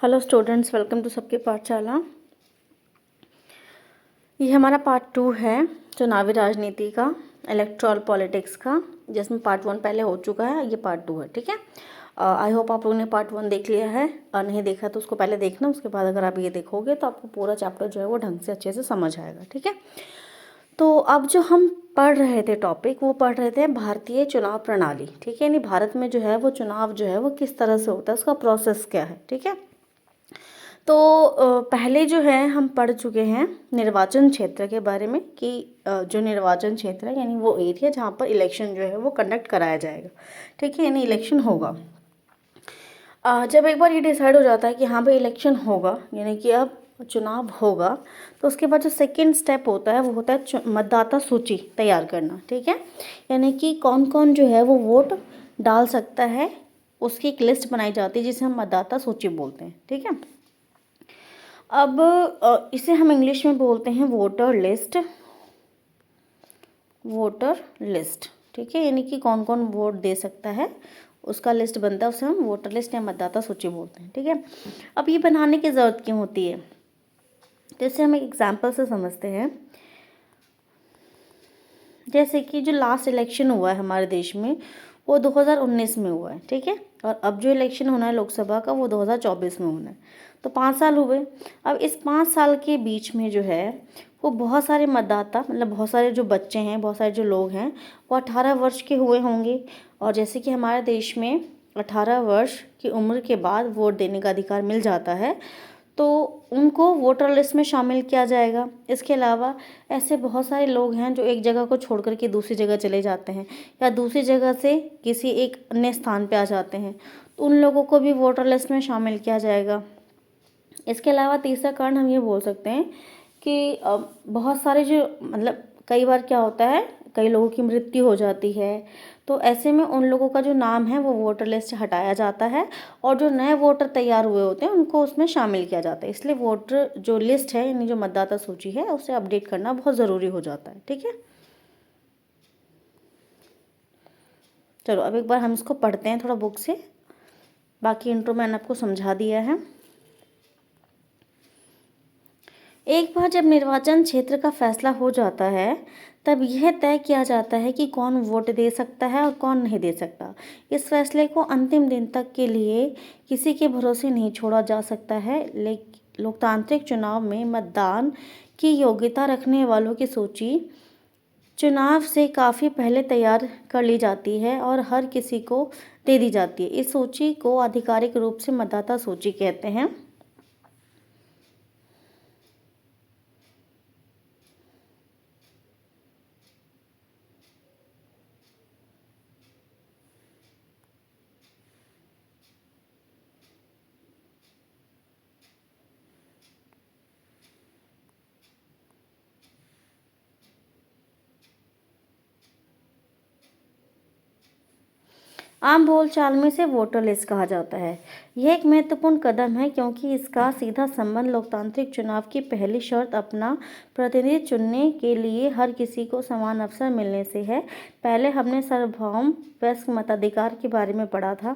Hello students, welcome to सबकी पाठशाला। ये हमारा पार्ट 2 है चुनावी राजनीति का, इलेक्टोरल पॉलिटिक्स का, जिसमें पार्ट 1 पहले हो चुका है। ये पार्ट 2 है, ठीक है। आई होप आप लोगों ने पार्ट 1 देख लिया है, और नहीं देखा तो उसको पहले देखना। उसके बाद अगर आप ये देखोगे तो आपको पूरा चैप्टर जो है वो ढंग से अच्छे से समझ आएगा, ठीक है। तो अब जो हम पढ़ रहे थे टॉपिक, वो पढ़ रहे थे भारतीय चुनाव प्रणाली, ठीक है। यानी भारत में जो है वो चुनाव जो है वो किस तरह से होता है, उसका प्रोसेस क्या है, ठीक है। तो पहले जो है हम पढ़ चुके हैं निर्वाचन क्षेत्र के बारे में कि जो निर्वाचन क्षेत्र है यानी वो एरिया जहाँ पर इलेक्शन जो है वो कंडक्ट कराया जाएगा, ठीक है, यानी इलेक्शन होगा। जब एक बार ये डिसाइड हो जाता है कि हाँ भाई इलेक्शन होगा, यानी कि अब चुनाव होगा, तो उसके बाद जो सेकंड स्टेप होता है वो होता है मतदाता सूची तैयार करना, ठीक है। यानी कि कौन कौन जो है वो वोट डाल सकता है, उसकी एक लिस्ट बनाई जाती है जिसे हम मतदाता सूची बोलते हैं, ठीक है। अब इसे हम इंग्लिश में बोलते हैं वोटर लिस्ट, वोटर लिस्ट, ठीक है। यानी कि कौन कौन वोट दे सकता है उसका लिस्ट बनता है, उसे हम वोटर लिस्ट या मतदाता सूची बोलते हैं, ठीक है। अब ये बनाने की ज़रूरत क्यों होती है, जैसे हम एक एग्जाम्पल से समझते हैं। जैसे कि जो लास्ट इलेक्शन हुआ है हमारे देश में वो 2019 में हुआ है, ठीक है। और अब जो इलेक्शन होना है लोकसभा का वो 2024 में होना है, तो 5 साल हुए। अब इस 5 साल के बीच में जो है वो बहुत सारे मतदाता, मतलब बहुत सारे जो बच्चे हैं, बहुत सारे जो लोग हैं वो 18 वर्ष के हुए होंगे। और जैसे कि हमारे देश में 18 वर्ष की उम्र के बाद वोट देने का अधिकार मिल जाता है, तो उनको वोटर लिस्ट में शामिल किया जाएगा। इसके अलावा ऐसे बहुत सारे लोग हैं जो एक जगह को छोड़ कर के दूसरी जगह चले जाते हैं, या दूसरी जगह से किसी एक अन्य स्थान पे आ जाते हैं, तो उन लोगों को भी वोटर लिस्ट में शामिल किया जाएगा। इसके अलावा तीसरा कारण हम ये बोल सकते हैं कि बहुत सारे जो, मतलब कई बार क्या होता है, कई लोगों की मृत्यु हो जाती है, तो ऐसे में उन लोगों का जो नाम है वो वोटर लिस्ट से हटाया जाता है, और जो नए वोटर तैयार हुए होते हैं उनको उसमें शामिल किया जाता है। इसलिए वोटर जो लिस्ट है यानी जो मतदाता सूची है उसे अपडेट करना बहुत ज़रूरी हो जाता है, ठीक है। चलो अब एक बार हम इसको पढ़ते हैं थोड़ा बुक से, बाकी इंट्रो मैंने आपको समझा दिया है। एक बार जब निर्वाचन क्षेत्र का फैसला हो जाता है तब यह तय किया जाता है कि कौन वोट दे सकता है और कौन नहीं दे सकता। इस फैसले को अंतिम दिन तक के लिए किसी के भरोसे नहीं छोड़ा जा सकता है। लेकिन लोकतांत्रिक चुनाव में मतदान की योग्यता रखने वालों की सूची चुनाव से काफ़ी पहले तैयार कर ली जाती है और हर किसी को दे दी जाती है। इस सूची को आधिकारिक रूप से मतदाता सूची कहते हैं। आम बोलचाल में इसे वोटर लिस्ट कहा जाता है। यह एक महत्वपूर्ण कदम है क्योंकि इसका सीधा संबंध लोकतांत्रिक चुनाव की पहली शर्त अपना प्रतिनिधि चुनने के लिए हर किसी को समान अवसर मिलने से है। पहले हमने सार्वभौम वयस्क मताधिकार के बारे में पढ़ा था।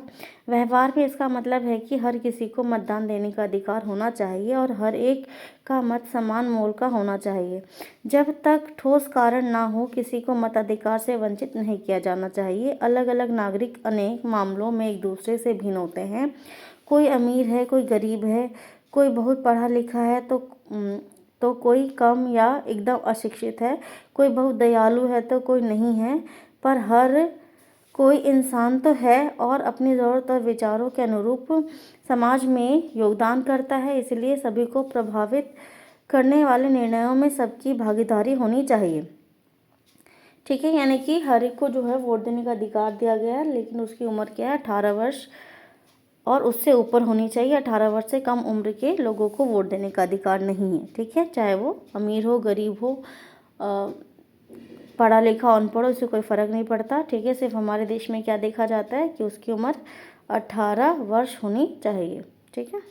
व्यवहार में इसका मतलब है कि हर किसी को मतदान देने का अधिकार होना चाहिए और हर एक का मत समान मोल का होना चाहिए। जब तक ठोस कारण ना हो किसी को मताधिकार से वंचित नहीं किया जाना चाहिए। अलग अलग नागरिक अनेक मामलों में एक दूसरे से भिन्न होते हैं। कोई अमीर है, कोई गरीब है, कोई बहुत पढ़ा लिखा है तो कोई कम या एकदम अशिक्षित है, कोई बहुत दयालु है तो कोई नहीं है, पर हर कोई इंसान तो है और अपनी ज़रूरत और विचारों के अनुरूप समाज में योगदान करता है। इसलिए सभी को प्रभावित करने वाले निर्णयों में सबकी भागीदारी होनी चाहिए, ठीक है। यानी कि हर एक को जो है वोट देने का अधिकार दिया गया है, लेकिन उसकी उम्र क्या है, 18 वर्ष और उससे ऊपर होनी चाहिए। 18 वर्ष से कम उम्र के लोगों को वोट देने का अधिकार नहीं है, ठीक है। चाहे वो अमीर हो, गरीब हो, पढ़ा लिखा, अनपढ़ हो, इससे कोई फ़र्क नहीं पड़ता, ठीक है। सिर्फ हमारे देश में क्या देखा जाता है कि उसकी उम्र 18 वर्ष होनी चाहिए, ठीक है।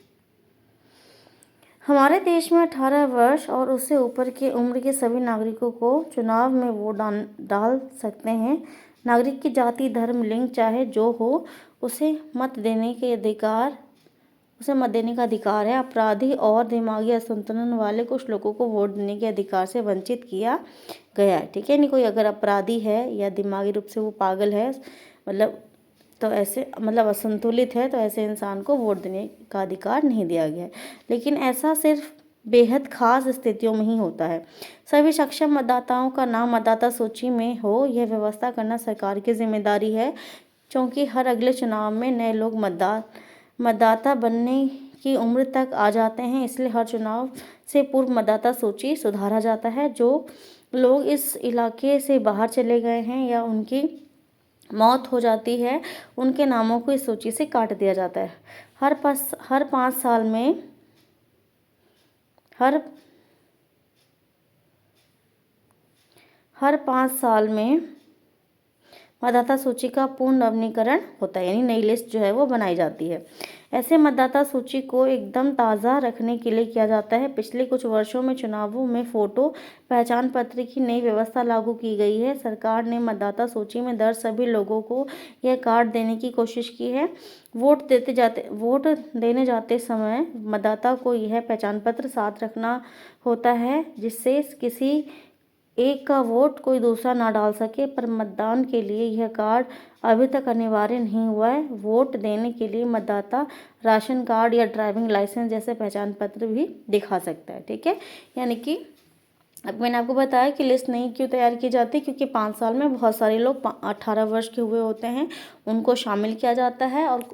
हमारे देश में 18 वर्ष और उससे ऊपर की उम्र के सभी नागरिकों को चुनाव में वोट डाल सकते हैं। नागरिक की जाति, धर्म, लिंग चाहे जो हो, उसे मत देने के अधिकार उसे मत देने का अधिकार है। अपराधी और दिमागी असंतुलन वाले कुछ लोगों को वोट देने के अधिकार से वंचित किया गया है। ठीक है, नहीं कोई अगर अपराधी है या दिमागी रूप से वो पागल है, मतलब तो ऐसे मतलब असंतुलित है, तो ऐसे इंसान को वोट देने का अधिकार नहीं दिया गया है। लेकिन ऐसा सिर्फ बेहद खास स्थितियों में ही होता है। सभी सक्षम मतदाताओं का नाम मतदाता सूची में हो, यह व्यवस्था करना सरकार की जिम्मेदारी है, क्योंकि हर अगले चुनाव में नए लोग मतदाता बनने की उम्र तक आ जाते हैं। इसलिए हर चुनाव से पूर्व मतदाता सूची सुधारा जाता है। जो लोग इस इलाके से बाहर चले गए हैं या उनकी मौत हो जाती है, उनके नामों को इस सूची से काट दिया जाता है। हर 5 साल में मतदाता सूची का पूर्ण नवीनीकरण होता है, यानी नई लिस्ट जो है वो बनाई जाती है। ऐसे मतदाता सूची को एकदम ताज़ा रखने के लिए किया जाता है। पिछले कुछ वर्षों में चुनावों में फोटो पहचान पत्र की नई व्यवस्था लागू की गई है। सरकार ने मतदाता सूची में दर्ज सभी लोगों को यह कार्ड देने की कोशिश की है। वोट देने जाते समय मतदाता को यह पहचान पत्र साथ रखना होता है, जिससे किसी एक का वोट कोई दूसरा ना डाल सके। पर मतदान के लिए यह कार्ड अभी तक अनिवार्य नहीं हुआ है। वोट देने के लिए मतदाता राशन कार्ड या ड्राइविंग लाइसेंस जैसे पहचान पत्र भी दिखा सकता है। ठीक है, यानी कि अब मैंने आपको बताया कि लिस्ट नहीं क्यों तैयार की जाती, क्योंकि 5 साल में बहुत सारे लोग 18 वर्ष के हुए होते हैं, उनको शामिल किया जाता है, और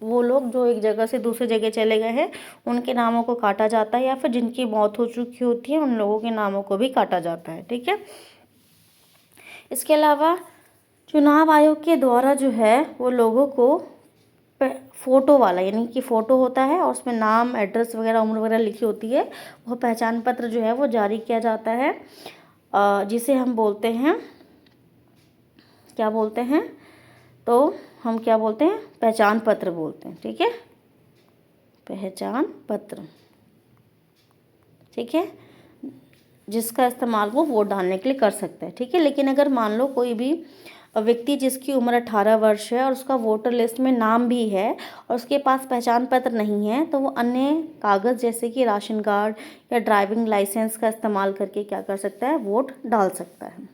वो लोग जो एक जगह से दूसरी जगह चले गए हैं उनके नामों को काटा जाता है, या फिर जिनकी मौत हो चुकी होती है उन लोगों के नामों को भी काटा जाता है। ठीक है, इसके अलावा चुनाव आयोग के द्वारा जो है वो लोगों को फ़ोटो वाला, यानी कि फ़ोटो होता है और उसमें नाम, एड्रेस वगैरह, उम्र वगैरह लिखी होती है, वो पहचान पत्र जो है वो जारी किया जाता है, जिसे हम बोलते हैं, क्या बोलते हैं, तो हम क्या बोलते हैं, पहचान पत्र बोलते हैं। ठीक है, पहचान पत्र। ठीक है, जिसका इस्तेमाल वो वोट डालने के लिए कर सकता है। ठीक है, लेकिन अगर मान लो कोई भी व्यक्ति जिसकी उम्र 18 वर्ष है और उसका वोटर लिस्ट में नाम भी है और उसके पास पहचान पत्र नहीं है, तो वो अन्य कागज़ जैसे कि राशन कार्ड या ड्राइविंग लाइसेंस का इस्तेमाल करके क्या कर सकता है, वोट डाल सकता है।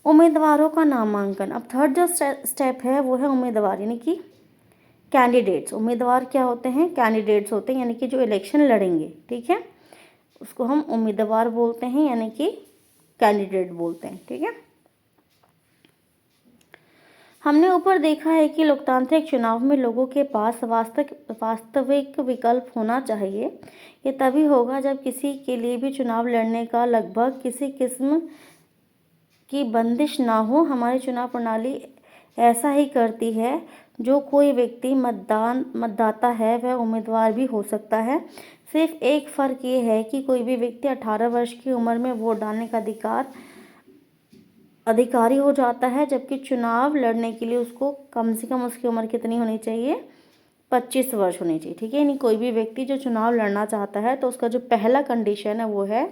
उम्मीदवारों का नामांकन। अब थर्ड जो स्टेप है वो है उम्मीदवार, यानी कि कैंडिडेट्स। उम्मीदवार क्या होते हैं, कैंडिडेट्स होते हैं, यानी कि जो इलेक्शन लड़ेंगे। ठीक है, उसको हम उम्मीदवार बोलते हैं, यानी कि कैंडिडेट बोलते हैं। ठीक है, हमने ऊपर देखा है कि लोकतांत्रिक चुनाव में लोगों के पास वास्तविक विकल्प होना चाहिए। ये तभी होगा जब किसी के लिए भी चुनाव लड़ने का लगभग किसी किस्म की बंदिश ना हो। हमारी चुनाव प्रणाली ऐसा ही करती है। जो कोई व्यक्ति मतदाता है वह उम्मीदवार भी हो सकता है। सिर्फ एक फ़र्क ये है कि कोई भी व्यक्ति 18 वर्ष की उम्र में वोट डालने का अधिकारी हो जाता है, जबकि चुनाव लड़ने के लिए उसको कम से कम उसकी उम्र कितनी होनी चाहिए, 25 वर्ष होनी चाहिए। ठीक है, यानी कोई भी व्यक्ति जो चुनाव लड़ना चाहता है तो उसका जो पहला कंडीशन है वो है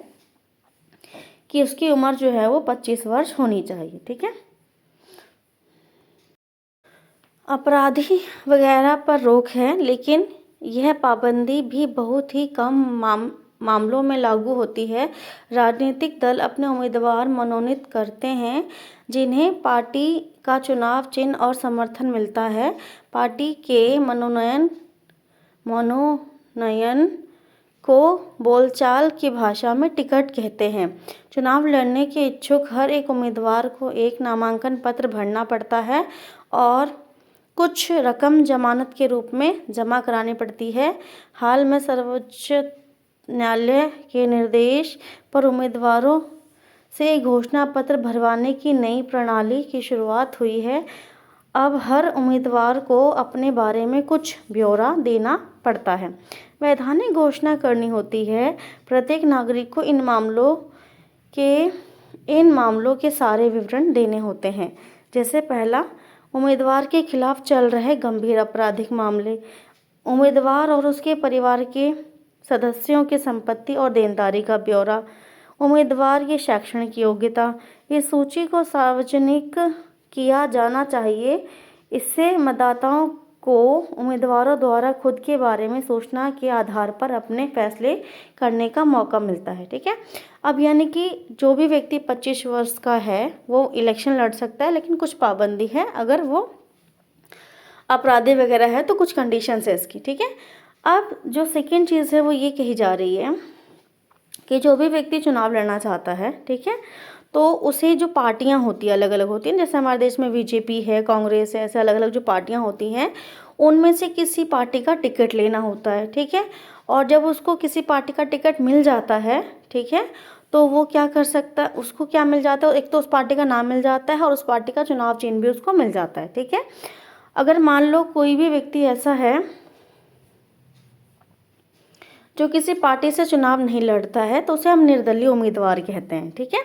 कि उसकी उम्र जो है वो 25 वर्ष होनी चाहिए। ठीक है, अपराधी वगैरह पर रोक है, लेकिन यह पाबंदी भी बहुत ही कम मामलों में लागू होती है। राजनीतिक दल अपने उम्मीदवार मनोनीत करते हैं जिन्हें पार्टी का चुनाव चिन्ह और समर्थन मिलता है। पार्टी के मनोनयन को बोलचाल की भाषा में टिकट कहते हैं। चुनाव लड़ने के इच्छुक हर एक उम्मीदवार को एक नामांकन पत्र भरना पड़ता है और कुछ रकम जमानत के रूप में जमा करानी पड़ती है। हाल में सर्वोच्च न्यायालय के निर्देश पर उम्मीदवारों से घोषणा पत्र भरवाने की नई प्रणाली की शुरुआत हुई है। अब हर उम्मीदवार को अपने बारे में कुछ ब्यौरा देना पड़ता है, वैधानिक घोषणा करनी होती है। प्रत्येक नागरिक को इन मामलों के सारे विवरण देने होते हैं। जैसे पहला, उम्मीदवार के खिलाफ चल रहे गंभीर आपराधिक मामले, उम्मीदवार और उसके परिवार के सदस्यों की संपत्ति और देनदारी का ब्यौरा, उम्मीदवार की शैक्षणिक योग्यता। इस सूची को सार्वजनिक किया जाना चाहिए। इससे मतदाताओं को उम्मीदवारों द्वारा खुद के बारे में सोचना के आधार पर अपने फैसले करने का मौका मिलता है। ठीक है, अब यानी कि जो भी व्यक्ति 25 वर्ष का है वो इलेक्शन लड़ सकता है, लेकिन कुछ पाबंदी है, अगर वो अपराधी वगैरह है तो कुछ कंडीशंस है इसकी। ठीक है, अब जो सेकेंड चीज़ है वो ये कही जा रही है कि जो भी व्यक्ति चुनाव लड़ना चाहता है, ठीक है, तो उसे जो पार्टियां होती है अलग अलग होती हैं, जैसे हमारे देश में बीजेपी है, कांग्रेस है, ऐसे अलग अलग जो पार्टियां होती हैं उनमें से किसी पार्टी का टिकट लेना होता है। ठीक है, और जब उसको किसी पार्टी का टिकट मिल जाता है, ठीक है, तो वो क्या कर सकता है, उसको क्या मिल जाता है, एक तो उस पार्टी का नाम मिल जाता है और उस पार्टी का चुनाव चिन्ह भी उसको मिल जाता है। ठीक है, अगर मान लो कोई भी व्यक्ति ऐसा है जो किसी पार्टी से चुनाव नहीं लड़ता है तो उसे हम निर्दलीय उम्मीदवार कहते हैं। ठीक है,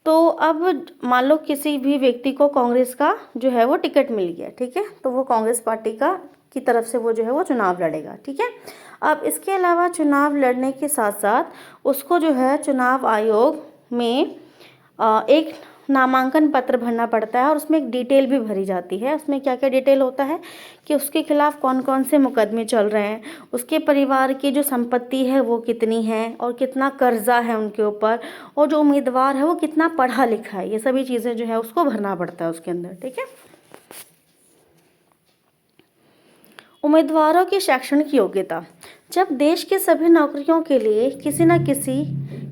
तो अब मान लो किसी भी व्यक्ति को कांग्रेस का जो है वो टिकट मिल गया, ठीक है, तो वो कांग्रेस पार्टी की तरफ से वो जो है वो चुनाव लड़ेगा। ठीक है, अब इसके अलावा चुनाव लड़ने के साथ साथ उसको जो है चुनाव आयोग में एक नामांकन पत्र भरना पड़ता है और उसमें एक डिटेल भी भरी जाती है। उसमें क्या क्या डिटेल होता है कि उसके खिलाफ कौन कौन से मुकदमे चल रहे हैं, उसके परिवार की जो संपत्ति है वो कितनी है और कितना कर्जा है उनके ऊपर, और जो उम्मीदवार है वो कितना पढ़ा लिखा है, ये सभी चीज़ें जो है उसको भरना पड़ता है उसके अंदर। ठीक है, उम्मीदवारों की शैक्षणिक योग्यता। जब देश के सभी नौकरियों के लिए किसी न किसी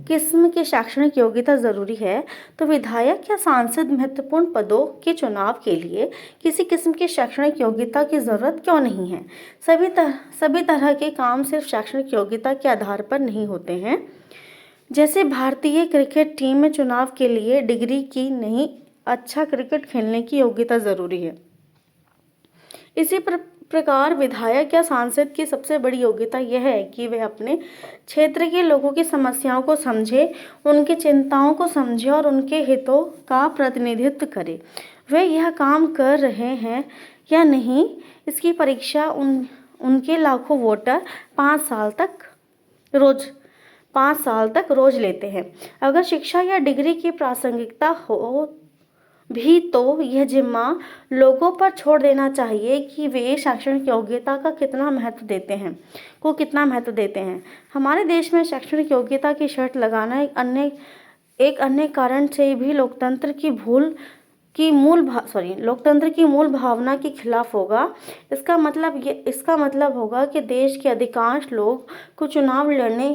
किस्म की शैक्षणिक योग्यता ज़रूरी है, तो विधायक या सांसद महत्वपूर्ण पदों के चुनाव के लिए किसी किस्म की शैक्षणिक योग्यता की ज़रूरत क्यों नहीं है। सभी तरह के काम सिर्फ शैक्षणिक योग्यता के आधार पर नहीं होते हैं। जैसे भारतीय क्रिकेट टीम में चुनाव के लिए डिग्री की नहीं, अच्छा क्रिकेट खेलने की योग्यता ज़रूरी है। इसी प्रकार विधायक या सांसद की सबसे बड़ी योग्यता यह है कि वे अपने क्षेत्र के लोगों की समस्याओं को समझे, उनकी चिंताओं को समझे और उनके हितों का प्रतिनिधित्व करे। वे यह काम कर रहे हैं या नहीं, इसकी परीक्षा उनके लाखों वोटर 5 साल तक रोज लेते हैं। अगर शिक्षा या डिग्री की प्रासंगिकता हो भी तो यह जिम्मा लोगों पर छोड़ देना चाहिए कि वे शैक्षणिक योग्यता का कितना महत्व देते हैं। हमारे देश में शैक्षणिक योग्यता की शर्त लगाना एक अन्य कारण से भी लोकतंत्र की मूल भावना के खिलाफ होगा। इसका मतलब होगा कि देश के अधिकांश लोग को चुनाव लड़ने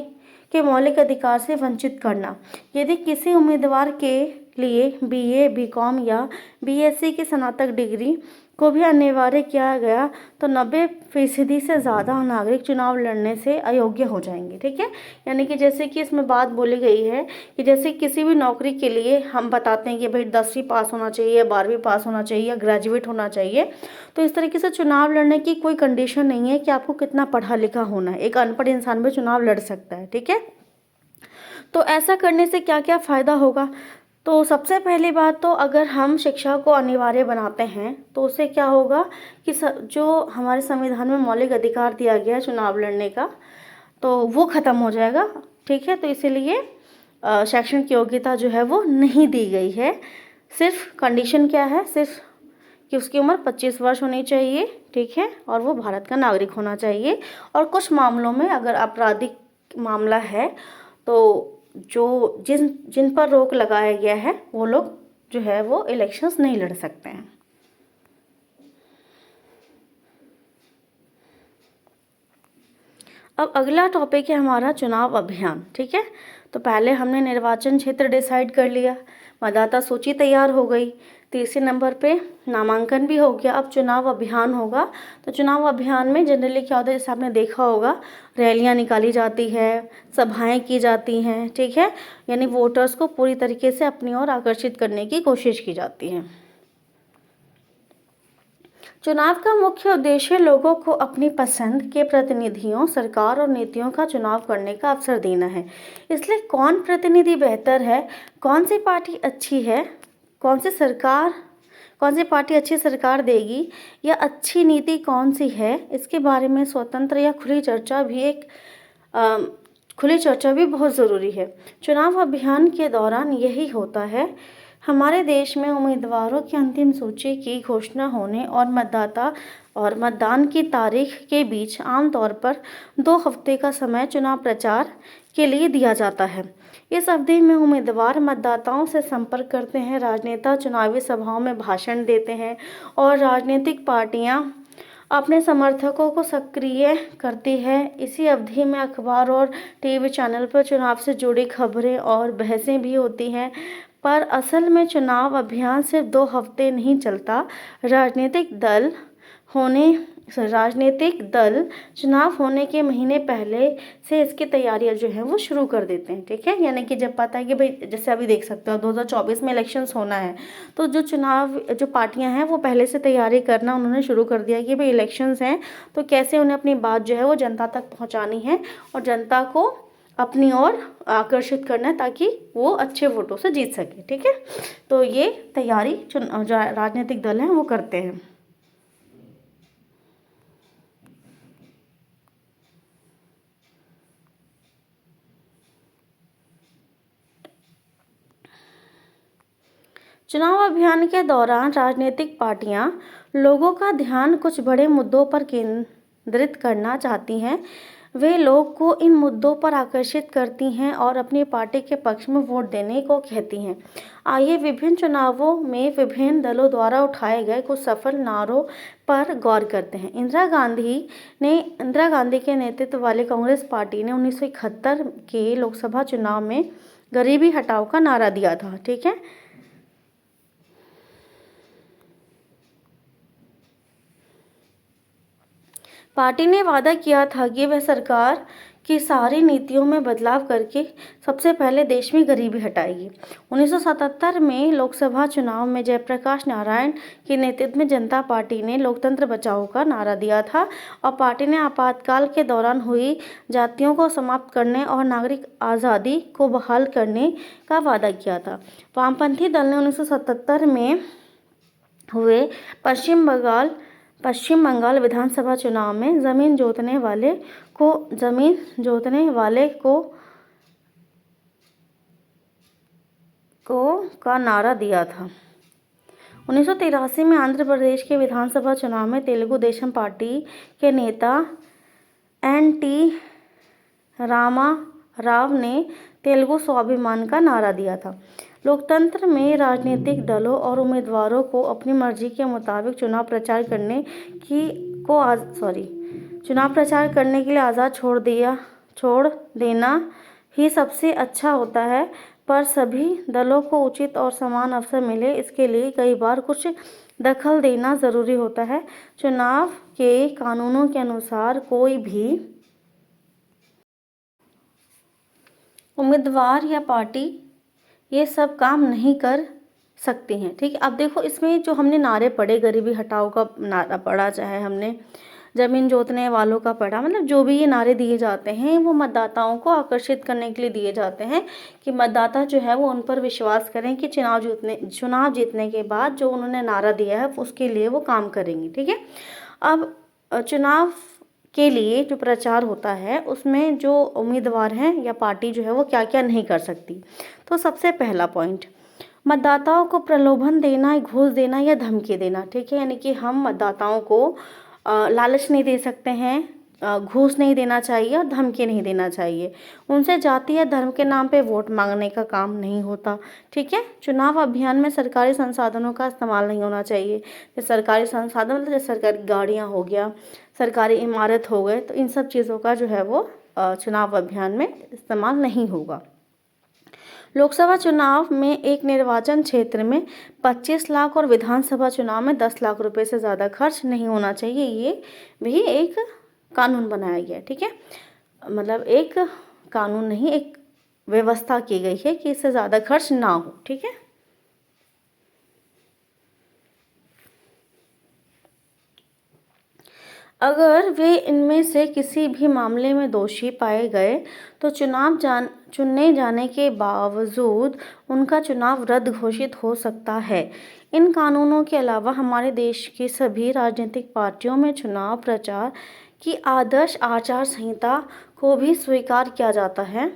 के मौलिक अधिकार से वंचित करना। यदि किसी उम्मीदवार के लिए बीए, बीकॉम या बीएससी की स्नातक डिग्री को भी अनिवार्य किया गया तो 90% से ज़्यादा नागरिक चुनाव लड़ने से अयोग्य हो जाएंगे। ठीक है, यानी कि जैसे कि इसमें बात बोली गई है कि जैसे किसी भी नौकरी के लिए हम बताते हैं कि भाई 10वीं पास होना चाहिए, 12वीं पास होना चाहिए या ग्रेजुएट होना चाहिए, तो इस तरीके से चुनाव लड़ने की कोई कंडीशन नहीं है कि आपको कितना पढ़ा लिखा होना है। एक अनपढ़ इंसान भी चुनाव लड़ सकता है। ठीक है, तो ऐसा करने से क्या क्या फ़ायदा होगा, तो सबसे पहली बात तो अगर हम शिक्षा को अनिवार्य बनाते हैं तो उससे क्या होगा कि जो हमारे संविधान में मौलिक अधिकार दिया गया है चुनाव लड़ने का, तो वो ख़त्म हो जाएगा। ठीक है, तो इसीलिए शैक्षणिक योग्यता जो है वो नहीं दी गई है। सिर्फ कंडीशन क्या है, सिर्फ कि उसकी उम्र 25 वर्ष होनी चाहिए। ठीक है, और वो भारत का नागरिक होना चाहिए। और कुछ मामलों में अगर आपराधिक मामला है तो जिन पर रोक लगाया गया है वो लोग जो है वो इलेक्शंस नहीं लड़ सकते हैं। अब अगला टॉपिक है हमारा चुनाव अभियान। ठीक है, तो पहले हमने निर्वाचन क्षेत्र डिसाइड कर लिया, मतदाता सूची तैयार हो गई, तीसरे नंबर पे नामांकन भी हो गया। अब चुनाव अभियान होगा, तो चुनाव अभियान में जनरली क्या होता है, जैसे आपने देखा होगा रैलियां निकाली जाती है, सभाएं की जाती हैं। ठीक है, यानी वोटर्स को पूरी तरीके से अपनी ओर आकर्षित करने की कोशिश की जाती है। चुनाव का मुख्य उद्देश्य लोगों को अपनी पसंद के प्रतिनिधियों, सरकार और नीतियों का चुनाव करने का अवसर देना है। इसलिए कौन प्रतिनिधि बेहतर है, कौन सी पार्टी अच्छी है, कौन सी पार्टी अच्छी सरकार देगी या अच्छी नीति कौन सी है, इसके बारे में स्वतंत्र या खुली चर्चा भी बहुत ज़रूरी है। चुनाव अभियान के दौरान यही होता है, हमारे देश में उम्मीदवारों की अंतिम सूची की घोषणा होने और मतदान की तारीख के बीच आमतौर पर 2 हफ्ते का समय चुनाव प्रचार के लिए दिया जाता है। इस अवधि में उम्मीदवार मतदाताओं से संपर्क करते हैं, राजनेता चुनावी सभाओं में भाषण देते हैं और राजनीतिक पार्टियां अपने समर्थकों को सक्रिय करती है। इसी अवधि में अखबार और टीवी चैनल पर चुनाव से जुड़ी खबरें और बहसें भी होती हैं। पर असल में चुनाव अभियान सिर्फ 2 हफ्ते नहीं चलता। राजनीतिक दल चुनाव होने के महीने पहले से इसकी तैयारियां जो है वो शुरू कर देते हैं। ठीक है, यानी कि जब पता है कि भाई जैसे अभी देख सकते हो 2024 में इलेक्शंस होना है, तो जो पार्टियां हैं वो पहले से तैयारी करना उन्होंने शुरू कर दिया कि भाई इलेक्शंस हैं तो कैसे उन्हें अपनी बात जो है वो जनता तक पहुँचानी है और जनता को अपनी ओर आकर्षित करना है ताकि वो अच्छे वोटों से जीत सके। ठीक है, तो ये तैयारी जो राजनीतिक दल हैं वो करते हैं। चुनाव अभियान के दौरान राजनीतिक पार्टियां लोगों का ध्यान कुछ बड़े मुद्दों पर केंद्रित करना चाहती हैं। वे लोग को इन मुद्दों पर आकर्षित करती हैं और अपनी पार्टी के पक्ष में वोट देने को कहती हैं। आइए विभिन्न चुनावों में विभिन्न दलों द्वारा उठाए गए कुछ सफल नारों पर गौर करते हैं। इंदिरा गांधी के नेतृत्व वाली कांग्रेस पार्टी ने 1971 के लोकसभा चुनाव में गरीबी हटाओ का नारा दिया था। ठीक है, पार्टी ने वादा किया था कि वह सरकार की सारी नीतियों में बदलाव करके सबसे पहले देश में गरीबी हटाएगी। 1977 में लोकसभा चुनाव में जयप्रकाश नारायण के नेतृत्व में जनता पार्टी ने लोकतंत्र बचाओ का नारा दिया था और पार्टी ने आपातकाल के दौरान हुई जातियों को समाप्त करने और नागरिक आज़ादी को बहाल करने का वादा किया था। वामपंथी दल ने 1977 में हुए पश्चिम बंगाल विधानसभा चुनाव में जमीन जोतने वाले का नारा दिया था। 1983 में आंध्र प्रदेश के विधानसभा चुनाव में तेलुगु देशम पार्टी के नेता एन.टी. रामाराव ने तेलुगु स्वाभिमान का नारा दिया था। लोकतंत्र में राजनीतिक दलों और उम्मीदवारों को अपनी मर्जी के मुताबिक चुनाव प्रचार करने के लिए आज़ाद छोड़ देना ही सबसे अच्छा होता है, पर सभी दलों को उचित और समान अवसर मिले इसके लिए कई बार कुछ दखल देना ज़रूरी होता है। चुनाव के कानूनों के अनुसार कोई भी उम्मीदवार या पार्टी ये सब काम नहीं कर सकती हैं। ठीक है, अब देखो इसमें जो हमने नारे पढ़े, गरीबी हटाओ का नारा पढ़ा, चाहे हमने ज़मीन जोतने वालों का पढ़ा, मतलब जो भी ये नारे दिए जाते हैं वो मतदाताओं को आकर्षित करने के लिए दिए जाते हैं कि मतदाता जो है वो उन पर विश्वास करें कि चुनाव जीतने के बाद जो उन्होंने नारा दिया है उसके लिए वो काम करेंगे। ठीक है, अब चुनाव के लिए जो प्रचार होता है उसमें जो उम्मीदवार हैं या पार्टी जो है वो क्या क्या नहीं कर सकती। तो सबसे पहला पॉइंट, मतदाताओं को प्रलोभन देना, घूस देना या धमकी देना। ठीक है, यानी कि हम मतदाताओं को लालच नहीं दे सकते हैं, घूस नहीं देना चाहिए और धमकी नहीं देना चाहिए। उनसे जाति या धर्म के नाम पे वोट मांगने का काम नहीं होता। ठीक है, चुनाव अभियान में सरकारी संसाधनों का इस्तेमाल नहीं होना चाहिए। जैसे सरकारी संसाधन मतलब जैसे सरकारी गाड़ियाँ हो गया, सरकारी इमारत हो गए, तो इन सब चीज़ों का जो है वो चुनाव अभियान में इस्तेमाल नहीं होगा। लोकसभा चुनाव में एक निर्वाचन क्षेत्र में 25 लाख और विधानसभा चुनाव में 10 लाख रुपए से ज़्यादा खर्च नहीं होना चाहिए। ये भी एक कानून बनाया गया है। ठीक है, मतलब एक कानून नहीं, एक व्यवस्था की गई है कि इससे ज़्यादा खर्च ना हो। ठीक है, अगर वे इनमें से किसी भी मामले में दोषी पाए गए तो चुने जाने के बावजूद उनका चुनाव रद्द घोषित हो सकता है। इन कानूनों के अलावा हमारे देश की सभी राजनीतिक पार्टियों में चुनाव प्रचार की आदर्श आचार संहिता को भी स्वीकार किया जाता है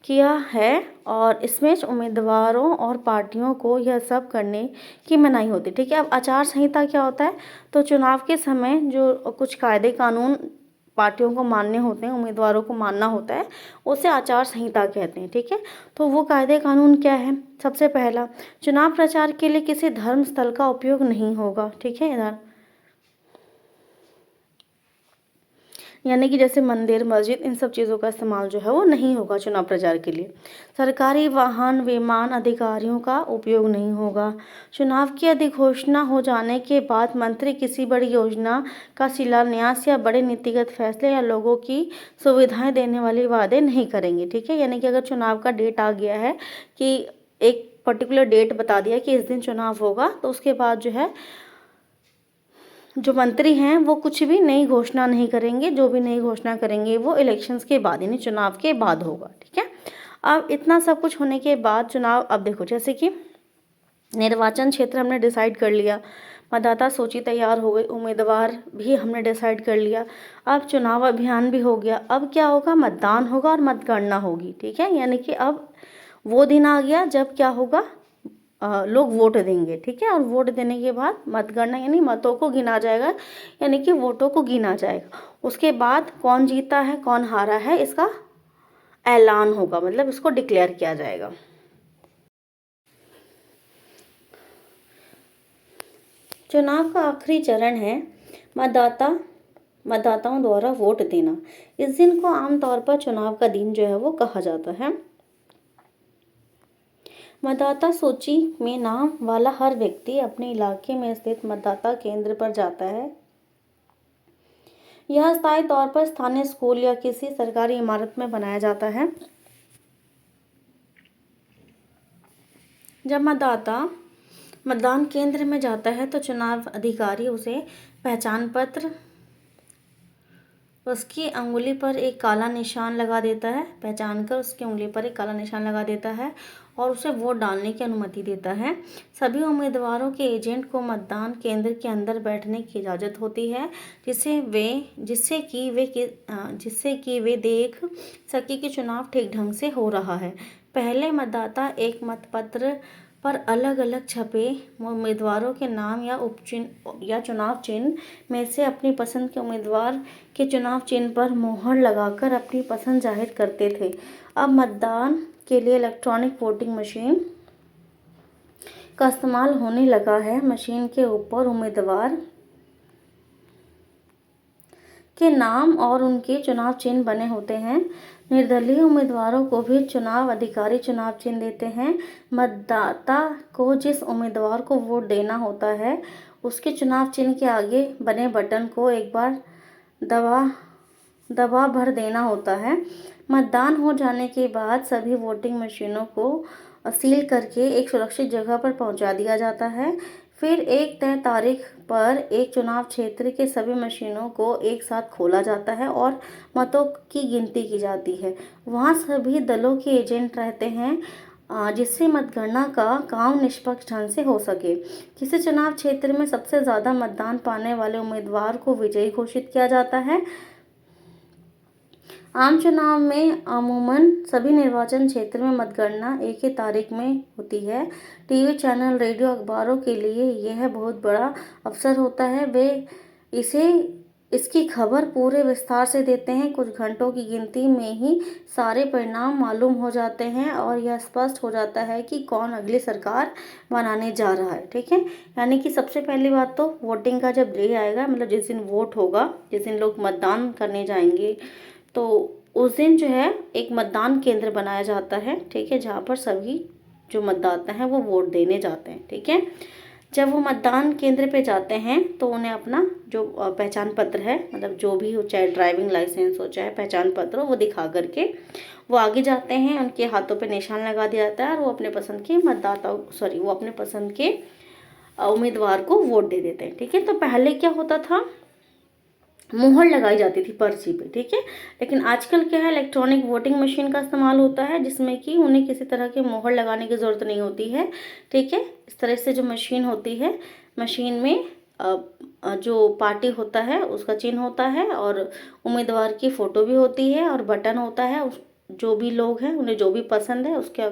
किया है और इसमें उम्मीदवारों और पार्टियों को यह सब करने की मनाही होती है। ठीक है, अब आचार संहिता क्या होता है? तो चुनाव के समय जो कुछ कायदे कानून पार्टियों को मानने होते हैं, उम्मीदवारों को मानना होता है, उसे आचार संहिता कहते हैं। ठीक है, तो वो कायदे कानून क्या है? सबसे पहला, चुनाव प्रचार के लिए किसी धर्म स्थल का उपयोग नहीं होगा। ठीक है, इधर यानी कि जैसे मंदिर, मस्जिद, इन सब चीज़ों का इस्तेमाल जो है वो नहीं होगा चुनाव प्रचार के लिए। सरकारी वाहन, विमान, अधिकारियों का उपयोग नहीं होगा। चुनाव की अधिघोषणा हो जाने के बाद मंत्री किसी बड़ी योजना का शिलान्यास या बड़े नीतिगत फैसले या लोगों की सुविधाएं देने वाले वादे नहीं करेंगे। ठीक है, यानी कि अगर चुनाव का डेट आ गया है कि एक पर्टिकुलर डेट बता दिया कि इस दिन चुनाव होगा, तो उसके बाद जो है जो मंत्री हैं वो कुछ भी नई घोषणा नहीं करेंगे। जो भी नई घोषणा करेंगे वो इलेक्शंस के बाद यानी चुनाव के बाद होगा। ठीक है, अब इतना सब कुछ होने के बाद चुनाव, अब देखो जैसे कि निर्वाचन क्षेत्र हमने डिसाइड कर लिया, मतदाता सूची तैयार हो गई, उम्मीदवार भी हमने डिसाइड कर लिया, अब चुनाव अभियान भी हो गया। अब क्या होगा? मतदान होगा और मतगणना होगी। ठीक है, यानी कि अब वो दिन आ गया जब क्या होगा, लोग वोट देंगे। ठीक है, और वोट देने के बाद मतगणना यानी मतों को गिना जाएगा, यानी कि वोटों को गिना जाएगा। उसके बाद कौन जीता है कौन हारा है इसका ऐलान होगा, मतलब इसको डिक्लेयर किया जाएगा। चुनाव का आखिरी चरण है मतदाताओं द्वारा वोट देना। इस दिन को आमतौर पर चुनाव का दिन जो है वो कहा जाता है। मतदाता सूची में नाम वाला हर व्यक्ति अपने इलाके में स्थित मतदाता केंद्र पर जाता है। यह स्थायी तौर पर स्थानीय स्कूल या किसी सरकारी इमारत में बनाया जाता है। जब मतदाता मतदान केंद्र में जाता है तो चुनाव अधिकारी उसे पहचान पत्र, उसकी अंगुली पर एक काला निशान लगा देता है, पहचान कर उसकी उंगली पर एक काला निशान लगा देता है और उसे वोट डालने की अनुमति देता है। सभी उम्मीदवारों के एजेंट को मतदान केंद्र के अंदर बैठने की इजाज़त होती है, जिससे कि वे देख सके कि चुनाव ठीक ढंग से हो रहा है। पहले मतदाता एक मतपत्र पर अलग अलग छपे उम्मीदवारों के नाम या चुनाव चिन्ह में से अपनी पसंद के उम्मीदवार के चुनाव चिन्ह पर मोहर लगाकर अपनी पसंद जाहिर करते थे। अब मतदान के लिए इलेक्ट्रॉनिक वोटिंग मशीन का इस्तेमाल होने लगा है। मशीन के ऊपर उम्मीदवार के नाम और उनके चुनाव चिन्ह बने होते हैं। निर्दलीय उम्मीदवारों को भी चुनाव अधिकारी चुनाव चिन्ह देते हैं। मतदाता को जिस उम्मीदवार को वोट देना होता है उसके चुनाव चिन्ह के आगे बने बटन को एक बार दबा भर देना होता है। मतदान हो जाने के बाद सभी वोटिंग मशीनों को सील करके एक सुरक्षित जगह पर पहुंचा दिया जाता है। फिर एक तय तारीख पर एक चुनाव क्षेत्र के सभी मशीनों को एक साथ खोला जाता है और मतों की गिनती की जाती है। वहाँ सभी दलों के एजेंट रहते हैं, जिससे मतगणना का काम निष्पक्ष ढंग से हो सके। किसी चुनाव क्षेत्र में सबसे ज़्यादा मतदान पाने वाले उम्मीदवार को विजयी घोषित किया जाता है। आम चुनाव में अमूमन सभी निर्वाचन क्षेत्र में मतगणना एक ही तारीख में होती है। टीवी चैनल, रेडियो, अखबारों के लिए यह बहुत बड़ा अवसर होता है। वे इसकी खबर पूरे विस्तार से देते हैं। कुछ घंटों की गिनती में ही सारे परिणाम मालूम हो जाते हैं और यह स्पष्ट हो जाता है कि कौन अगली सरकार बनाने जा रहा है। ठीक है, यानी कि सबसे पहली बात तो वोटिंग का जब डे आएगा, मतलब जिस दिन वोट होगा, जिस दिन लोग मतदान करने जाएंगे, तो उस दिन जो है एक मतदान केंद्र बनाया जाता है। ठीक है, जहाँ पर सभी जो मतदाता हैं वो वोट देने जाते हैं। ठीक है, जब वो मतदान केंद्र पे जाते हैं तो उन्हें अपना जो पहचान पत्र है, मतलब जो भी हो, चाहे ड्राइविंग लाइसेंस हो चाहे पहचान पत्र हो, वो दिखा करके वो आगे जाते हैं। उनके हाथों पे निशान लगा दिया जाता है और वो अपने पसंद के उम्मीदवार को वोट दे देते हैं। ठीक है, तो पहले क्या होता था, मुहर लगाई जाती थी पर्ची पे। ठीक है, लेकिन आजकल क्या है, इलेक्ट्रॉनिक वोटिंग मशीन का इस्तेमाल होता है, जिसमें कि उन्हें किसी तरह की मुहर लगाने की ज़रूरत नहीं होती है। ठीक है, इस तरह से जो मशीन होती है, मशीन में जो पार्टी होता है उसका चिन्ह होता है और उम्मीदवार की फ़ोटो भी होती है और बटन होता है, जो भी लोग हैं उन्हें जो भी पसंद है उसके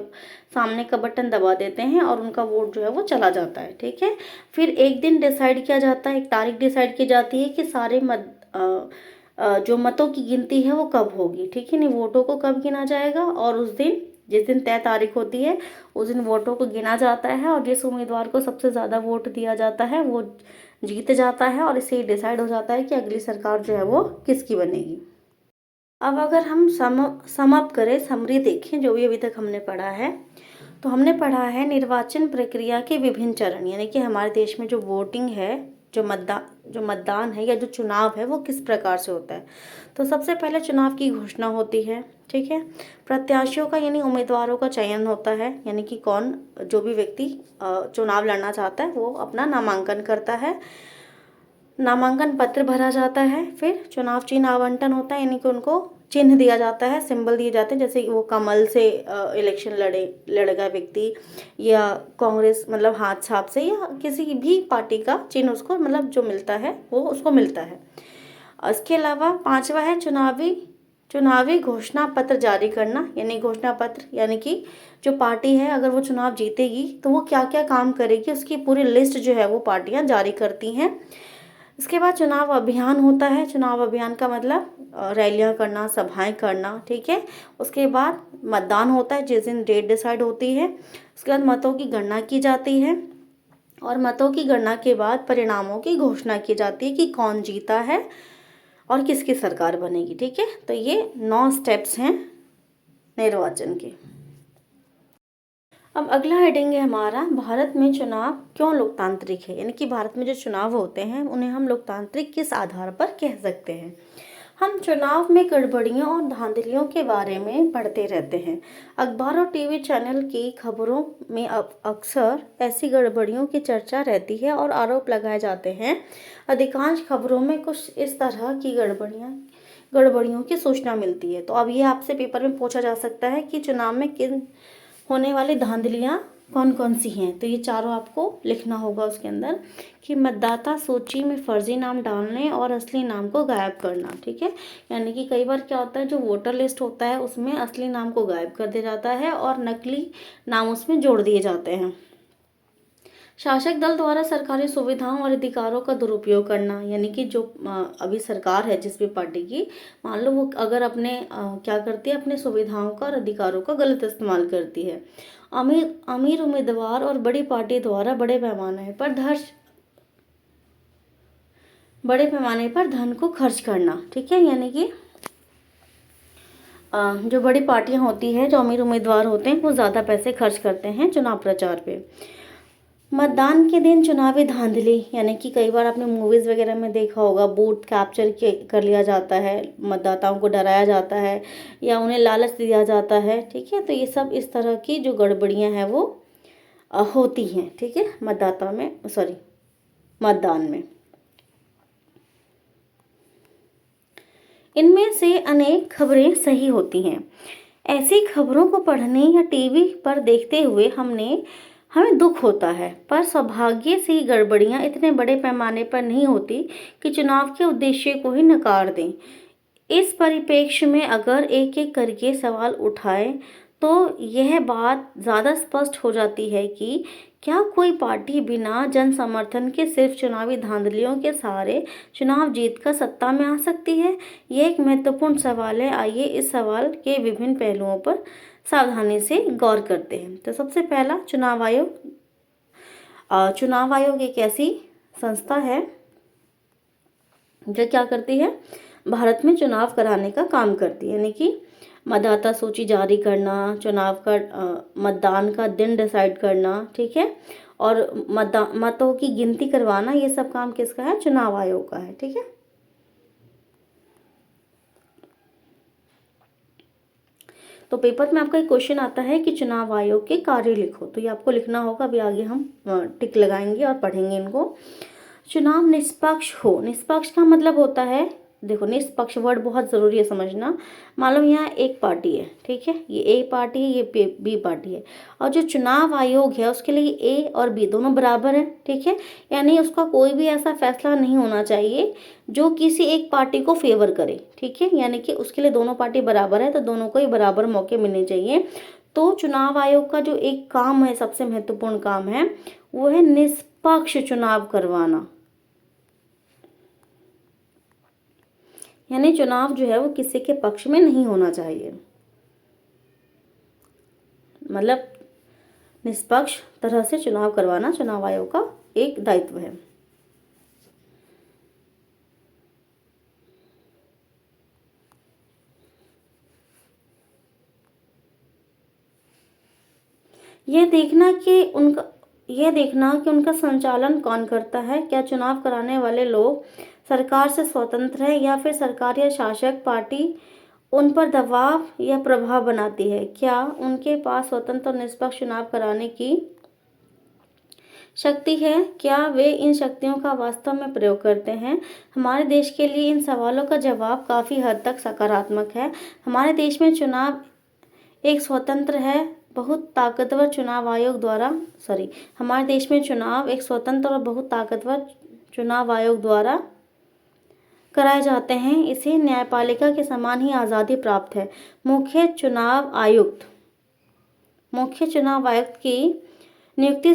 सामने का बटन दबा देते हैं और उनका वोट जो है वो चला जाता है। ठीक है, फिर एक दिन डिसाइड किया जाता है, एक तारीख डिसाइड की जाती है कि सारे जो मतों की गिनती है वो कब होगी। ठीक है, नहीं वोटों को कब गिना जाएगा, और उस दिन जिस दिन तय तारीख होती है उस दिन वोटों को गिना जाता है, और जिस उम्मीदवार को सबसे ज़्यादा वोट दिया जाता है वो जीत जाता है, और इससे डिसाइड हो जाता है कि अगली सरकार जो है वो किसकी बनेगी। अब अगर हम सम अप करें, समरी देखें जो भी अभी तक हमने पढ़ा है, तो हमने पढ़ा है निर्वाचन प्रक्रिया के विभिन्न चरण, यानी कि हमारे देश में जो वोटिंग है, जो मतदान है या जो चुनाव है वो किस प्रकार से होता है। तो सबसे पहले चुनाव की घोषणा होती है। ठीक है, प्रत्याशियों का यानी उम्मीदवारों का चयन होता है, यानी कि कौन जो भी व्यक्ति चुनाव लड़ना चाहता है वो अपना नामांकन करता है, नामांकन पत्र भरा जाता है, फिर चुनाव चिन्ह आवंटन होता है, यानी कि उनको चिन्ह दिया जाता है, सिंबल दिए जाते हैं, जैसे वो कमल से इलेक्शन लड़ेगा व्यक्ति, या कांग्रेस मतलब हाथ छाप से, या किसी भी पार्टी का चिन्ह उसको मतलब जो मिलता है वो उसको मिलता है। इसके अलावा पांचवा है चुनावी घोषणा पत्र जारी करना, यानी घोषणा पत्र यानी कि जो पार्टी है अगर वो चुनाव जीतेगी तो वो क्या क्या काम करेगी उसकी पूरी लिस्ट जो है वो पार्टियां जारी करती हैं। इसके बाद चुनाव अभियान होता है। चुनाव अभियान का मतलब रैलियां करना, सभाएं करना। ठीक है, उसके बाद मतदान होता है जिस दिन डेट डिसाइड होती है। उसके बाद मतों की गणना की जाती है, और मतों की गणना के बाद परिणामों की घोषणा की जाती है कि कौन जीता है और किसकी सरकार बनेगी। ठीक है, तो ये 9 स्टेप्स हैं निर्वाचन के। अब अगला हेडिंग है हमारा भारत में चुनाव क्यों लोकतांत्रिक है, यानी कि भारत में जो चुनाव होते हैं उन्हें हम लोकतांत्रिक किस आधार पर कह सकते हैं। हम चुनाव में गड़बड़ियों और धांधलियों के बारे में पढ़ते रहते हैं। अखबार और टीवी चैनल की खबरों में अक्सर ऐसी गड़बड़ियों की चर्चा रहती है और आरोप लगाए जाते हैं। अधिकांश खबरों में कुछ इस तरह की गड़बड़ियों की सूचना मिलती है। तो अब ये आपसे पेपर में पूछा जा सकता है कि चुनाव में किन होने वाली धांधलियाँ कौन कौन सी हैं। तो ये चारों आपको लिखना होगा उसके अंदर, कि मतदाता सूची में फर्जी नाम डालने और असली नाम को गायब करना। ठीक है, यानी कि कई बार क्या होता है जो वोटर लिस्ट होता है उसमें असली नाम को गायब कर दिया जाता है और नकली नाम उसमें जोड़ दिए जाते हैं। शासक दल द्वारा सरकारी सुविधाओं और अधिकारों का दुरुपयोग करना, यानी कि जो अभी सरकार है जिस भी पार्टी की, मान लो वो अगर अपने क्या करती है, अपने सुविधाओं का और अधिकारों का गलत इस्तेमाल करती है। अमीर उम्मीदवार और बड़ी पार्टी द्वारा बड़े पैमाने पर धन को खर्च करना। ठीक है, यानी कि जो बड़ी पार्टियां होती हैं, जो अमीर उम्मीदवार होते हैं वो ज़्यादा पैसे खर्च करते हैं चुनाव प्रचार पे। मतदान के दिन चुनावी धांधली, यानी कि कई बार आपने मूवीज़ वगैरह में देखा होगा, बूथ कैप्चर कर लिया जाता है, मतदाताओं को डराया जाता है या उन्हें लालच दिया जाता है। ठीक है, तो ये सब इस तरह की जो गड़बड़ियां हैं वो होती हैं। ठीक है, मतदान में इनमें से अनेक खबरें सही होती हैं। ऐसी खबरों को पढ़ने या टीवी पर देखते हुए हमें दुख होता है, पर सौभाग्य से गड़बड़ियां इतने बड़े पैमाने पर नहीं होती कि चुनाव के उद्देश्य को ही नकार दें। इस परिप्रेक्ष्य में अगर एक एक करके सवाल उठाएं तो यह बात ज़्यादा स्पष्ट हो जाती है कि क्या कोई पार्टी बिना जन समर्थन के सिर्फ चुनावी धांधलियों के सहारे चुनाव जीतकर सत्ता में आ सकती है। यह एक महत्वपूर्ण सवाल है। आइए इस सवाल के विभिन्न पहलुओं पर सावधानी से गौर करते हैं। तो सबसे पहला, चुनाव आयोग एक ऐसी संस्था है जो क्या करती है, भारत में चुनाव कराने का काम करती है, यानी कि मतदाता सूची जारी करना, चुनाव का मतदान का दिन डिसाइड करना। ठीक है, और मतों की गिनती करवाना, ये सब काम किसका है, चुनाव आयोग का है। ठीक है, तो पेपर में आपका एक क्वेश्चन आता है कि चुनाव आयोग के कार्य लिखो, तो ये आपको लिखना होगा। अभी आगे हम टिक लगाएंगे और पढ़ेंगे इनको। चुनाव निष्पक्ष हो, निष्पक्ष का मतलब होता है देखो निष्पक्ष वर्ड बहुत ज़रूरी है समझना। मान लो यहाँ एक पार्टी है, ठीक है, ये ए पार्टी है, ये बी पार्टी है, और जो चुनाव आयोग है उसके लिए ए और बी दोनों बराबर है, ठीक है। यानी उसका कोई भी ऐसा फैसला नहीं होना चाहिए जो किसी एक पार्टी को फेवर करे, ठीक है। यानी कि उसके लिए दोनों पार्टी बराबर है, तो दोनों को ही बराबर मौके मिलने चाहिए। तो चुनाव आयोग का जो एक काम है, सबसे महत्वपूर्ण काम है, वो है निष्पक्ष चुनाव करवाना। यानी चुनाव जो है वो किसी के पक्ष में नहीं होना चाहिए, मतलब निष्पक्ष तरह से चुनाव करवाना चुनाव आयोग का एक दायित्व है। यह देखना कि उनका संचालन कौन करता है। क्या चुनाव कराने वाले लोग सरकार से स्वतंत्र है या फिर सरकार या शासक पार्टी उन पर दबाव या प्रभाव बनाती है। क्या उनके पास स्वतंत्र और निष्पक्ष चुनाव कराने की शक्ति है। क्या वे इन शक्तियों का वास्तव में प्रयोग करते हैं। हमारे देश के लिए इन सवालों का जवाब काफ़ी हद तक सकारात्मक है। हमारे देश में चुनाव एक स्वतंत्र है बहुत ताकतवर चुनाव आयोग द्वारा हमारे देश में चुनाव एक स्वतंत्र और बहुत ताकतवर चुनाव आयोग द्वारा कराए जाते हैं। इसे न्यायपालिका के समान ही आज़ादी प्राप्त है। मुख्य चुनाव आयुक्त की नियुक्ति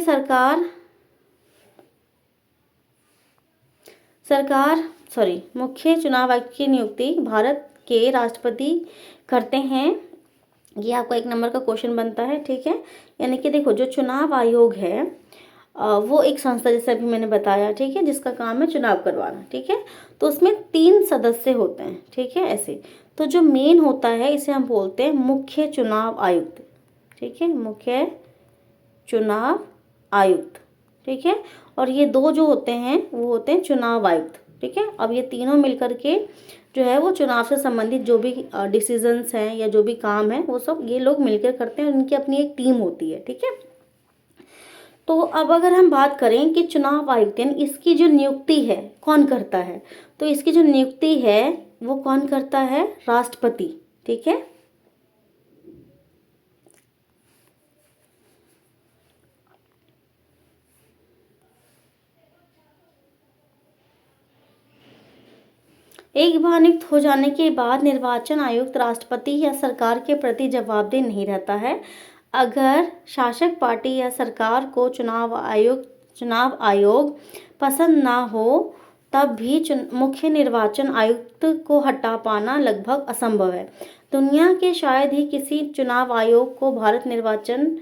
मुख्य चुनाव आयुक्त की नियुक्ति भारत के राष्ट्रपति करते हैं। ये आपका 1 नंबर का क्वेश्चन बनता है, ठीक है। यानी कि देखो जो चुनाव आयोग है वो एक संस्था, जैसे अभी मैंने बताया, ठीक है, जिसका काम है चुनाव करवाना, ठीक है। तो उसमें 3 सदस्य होते हैं, ठीक है, ऐसे। तो जो मेन होता है इसे हम बोलते हैं मुख्य चुनाव आयुक्त, ठीक है, मुख्य चुनाव आयुक्त, ठीक है। और ये 2 जो होते हैं वो होते हैं चुनाव आयुक्त, ठीक है। अब ये तीनों मिलकर के जो है वो चुनाव से संबंधित जो भी डिसीजंस हैं या जो भी काम है वो सब ये लोग मिलकर करते हैं, उनकी अपनी एक टीम होती है, ठीक है। तो अब अगर हम बात करें कि चुनाव आयुक्त यानी इसकी जो नियुक्ति है कौन करता है, तो इसकी जो नियुक्ति है वो कौन करता है, राष्ट्रपति, ठीक है। एक बार नियुक्त हो जाने के बाद निर्वाचन आयुक्त राष्ट्रपति या सरकार के प्रति जवाबदेह नहीं रहता है। अगर शासक पार्टी या सरकार को चुनाव आयोग पसंद ना हो तब भी मुख्य निर्वाचन आयुक्त को हटा पाना लगभग असंभव है। दुनिया के शायद ही किसी चुनाव आयोग को भारत निर्वाचन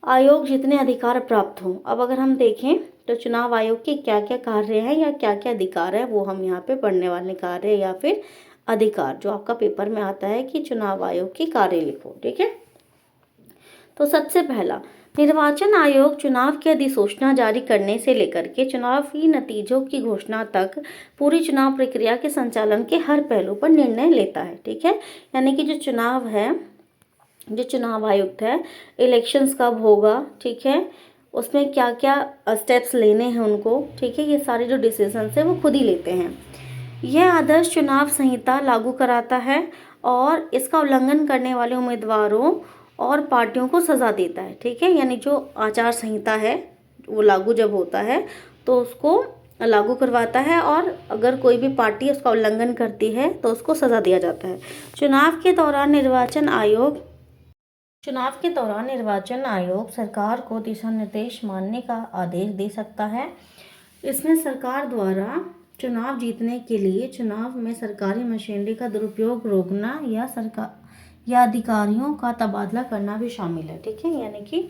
आयोग जितने अधिकार प्राप्त हों। अब अगर हम देखें तो चुनाव आयोग के क्या क्या कार्य है या क्या क्या अधिकार है वो हम यहाँ पे पढ़ने वाले कार्य या फिर अधिकार जो आपका पेपर में आता है कि चुनाव आयोग की कार्य लिखो, ठीक है। तो सबसे पहला, निर्वाचन आयोग चुनाव की अधिसूचना जारी करने से लेकर के चुनावी नतीजों की घोषणा तक पूरी चुनाव प्रक्रिया के संचालन के हर पहलू पर निर्णय लेता है, ठीक है। यानी कि जो चुनाव है, जो चुनाव आयुक्त है, इलेक्शंस कब होगा, ठीक है, उसमें क्या क्या स्टेप्स लेने हैं उनको, ठीक है, ये सारे जो डिसीजंस है वो खुद ही लेते हैं। यह आदर्श चुनाव संहिता लागू कराता है और इसका उल्लंघन करने वाले उम्मीदवारों और पार्टियों को सज़ा देता है, ठीक है। यानी जो आचार संहिता है वो लागू जब होता है तो उसको लागू करवाता है और अगर कोई भी पार्टी उसका उल्लंघन करती है तो उसको सज़ा दिया जाता है। चुनाव के दौरान निर्वाचन आयोग सरकार को दिशा निर्देश मानने का आदेश दे सकता है। इसमें सरकार द्वारा चुनाव जीतने के लिए चुनाव में सरकारी मशीनरी का दुरुपयोग रोकना या अधिकारियों का तबादला करना भी शामिल है, ठीक है। यानी कि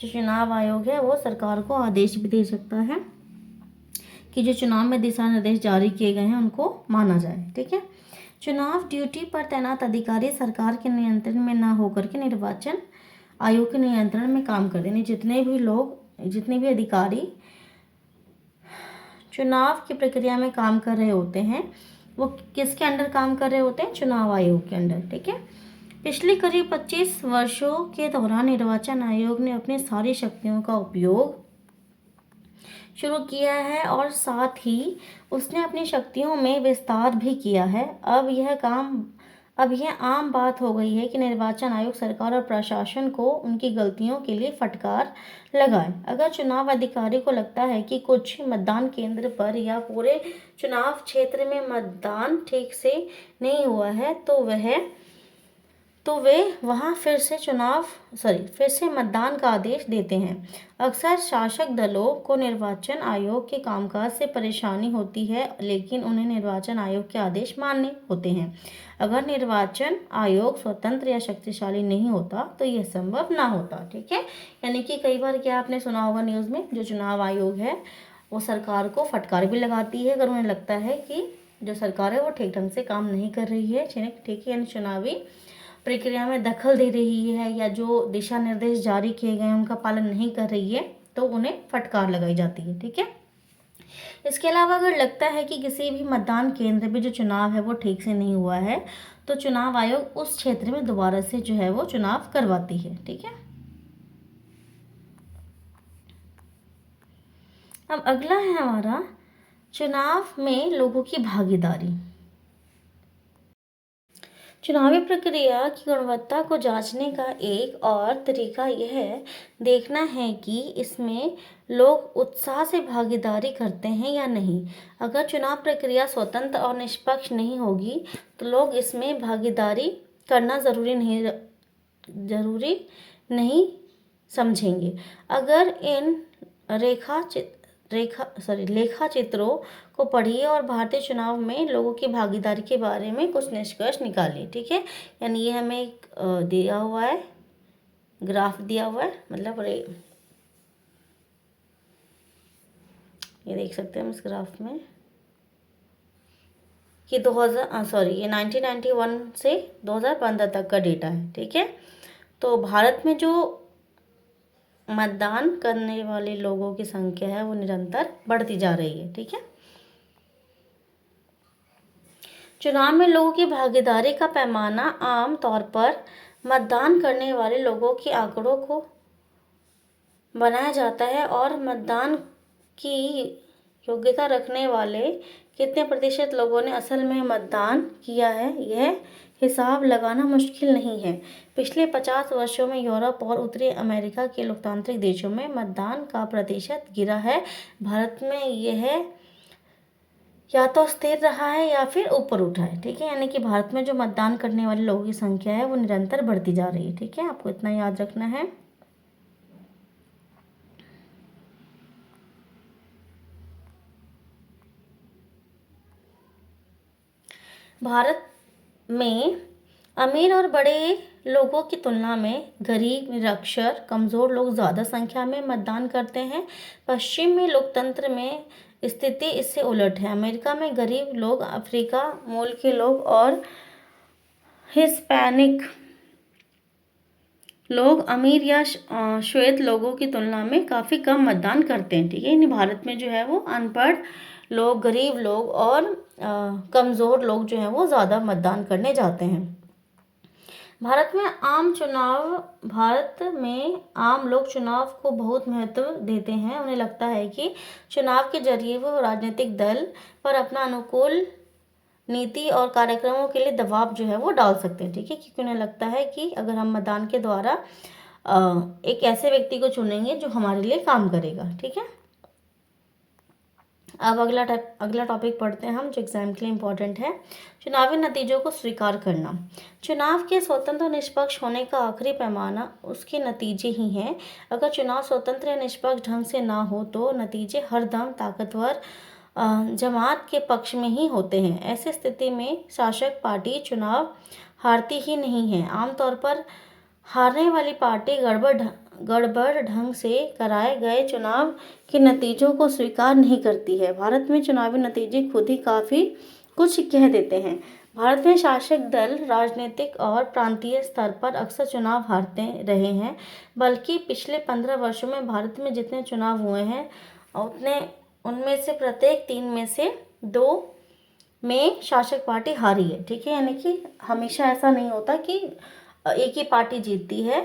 जो चुनाव आयोग है वो सरकार को आदेश भी दे सकता है कि जो चुनाव में दिशा निर्देश जारी किए गए हैं उनको माना जाए, ठीक है। चुनाव ड्यूटी पर तैनात अधिकारी सरकार के नियंत्रण में ना होकर के निर्वाचन आयोग के नियंत्रण में काम करते हैं। जितने भी अधिकारी चुनाव की प्रक्रिया में काम कर रहे होते हैं वो किसके अंडर काम कर रहे होते हैं, चुनाव आयोग के अंडर, ठीक है। पिछले करीब 25 वर्षों के दौरान निर्वाचन आयोग ने अपनी सारी शक्तियों का उपयोग शुरू किया है और साथ ही उसने अपनी शक्तियों में विस्तार भी किया है। अब यह आम बात हो गई है कि निर्वाचन आयोग सरकार और प्रशासन को उनकी गलतियों के लिए फटकार लगाए। अगर चुनाव अधिकारी को लगता है कि कुछ मतदान केंद्र पर या पूरे चुनाव क्षेत्र में मतदान ठीक से नहीं हुआ है तो वे वहां फिर से मतदान का आदेश देते हैं। अक्सर शासक दलों को निर्वाचन आयोग के कामकाज से परेशानी होती है, लेकिन उन्हें निर्वाचन आयोग के आदेश मानने होते हैं। अगर निर्वाचन आयोग स्वतंत्र या शक्तिशाली नहीं होता तो यह संभव ना होता। ठीक है, यानी कि कई बार क्या आपने सुना होगा न्यूज़ में, जो चुनाव आयोग है वो सरकार को फटकार भी लगाती है अगर उन्हें लगता है कि जो सरकार है वो ठीक ढंग से काम नहीं कर रही है। ठीक है, यानी चुनावी प्रक्रिया में दखल दे रही है या जो दिशा निर्देश जारी किए गए हैं उनका पालन नहीं कर रही है, तो उन्हें फटकार लगाई जाती है। ठीक है, इसके अलावा अगर लगता है कि किसी भी मतदान केंद्र पे जो चुनाव है वो ठीक से नहीं हुआ है, तो चुनाव आयोग उस क्षेत्र में दोबारा से जो है वो चुनाव करवाती है। ठीक है, अब अगला है हमारा चुनाव में लोगों की भागीदारी। चुनावी प्रक्रिया की गुणवत्ता को जांचने का एक और तरीका यह देखना है कि इसमें लोग उत्साह से भागीदारी करते हैं या नहीं। अगर चुनाव प्रक्रिया स्वतंत्र और निष्पक्ष नहीं होगी तो लोग इसमें भागीदारी करना जरूरी नहीं समझेंगे। अगर इन लेखा चित्रों को पढ़िए और भारतीय चुनाव में लोगों की भागीदारी के बारे में कुछ निष्कर्ष निकालिए। ठीक है, यानी ये हमें एक दिया हुआ है, ग्राफ दिया हुआ है, मतलब ये देख सकते हैं हम इस ग्राफ में कि ये 1991 से 2015 तक का डेटा है। ठीक है, तो भारत में जो मतदान करने वाले लोगों की संख्या है वो निरंतर बढ़ती जा रही है। ठीक है, चुनाव में लोगों की भागीदारी का पैमाना आम तौर पर मतदान करने वाले लोगों के आंकड़ों को बनाया जाता है और मतदान की योग्यता रखने वाले कितने प्रतिशत लोगों ने असल में मतदान किया है यह हिसाब लगाना मुश्किल नहीं है। पिछले 50 वर्षों में यूरोप और उत्तरी अमेरिका के लोकतांत्रिक देशों में मतदान का प्रतिशत गिरा है। भारत में यह या तो स्थिर रहा है या फिर ऊपर उठा है। ठीक है, यानी कि भारत में जो मतदान करने वाले लोगों की संख्या है वो निरंतर बढ़ती जा रही है। ठीक है, आपको इतना याद रखना है। भारत में अमीर और बड़े लोगों की तुलना में गरीब, निरक्षर, कमज़ोर लोग ज़्यादा संख्या में मतदान करते हैं। पश्चिम में लोकतंत्र में स्थिति इससे उलट है। अमेरिका में गरीब लोग, अफ्रीका मूल के लोग और हिस्पैनिक लोग अमीर या श्वेत लोगों की तुलना में काफ़ी कम मतदान करते हैं। ठीक है, यानी भारत में जो है वो अनपढ़ लोग, गरीब लोग और कमज़ोर लोग जो हैं वो ज़्यादा मतदान करने जाते हैं। भारत में आम लोग चुनाव को बहुत महत्व देते हैं। उन्हें लगता है कि चुनाव के जरिए वो राजनीतिक दल पर अपना अनुकूल नीति और कार्यक्रमों के लिए दबाव जो है वो डाल सकते हैं। ठीक है, क्योंकि उन्हें लगता है कि अगर हम मतदान के द्वारा एक ऐसे व्यक्ति को चुनेंगे जो हमारे लिए काम करेगा। ठीक है, अब अगला टॉपिक पढ़ते हैं हम, जो एग्जाम के लिए इम्पोर्टेंट है। चुनावी नतीजों को स्वीकार करना। चुनाव के स्वतंत्र और निष्पक्ष होने का आखिरी पैमाना उसके नतीजे ही हैं। अगर चुनाव स्वतंत्र या निष्पक्ष ढंग से ना हो तो नतीजे हरदम ताकतवर जमात के पक्ष में ही होते हैं। ऐसी स्थिति में शासक पार्टी चुनाव हारती ही नहीं है। आमतौर पर हारने वाली पार्टी गड़बड़ ढंग से कराए गए चुनाव के नतीजों को स्वीकार नहीं करती है। भारत में चुनावी नतीजे खुद ही काफ़ी कुछ कह देते हैं। भारत में शासक दल राजनीतिक और प्रांतीय स्तर पर अक्सर चुनाव हारते रहे हैं, बल्कि पिछले 15 वर्षों में भारत में जितने चुनाव हुए हैं उनमें से प्रत्येक 3 में से 2 में शासक पार्टी हारी है। ठीक है, यानी कि हमेशा ऐसा नहीं होता कि एक ही पार्टी जीतती है।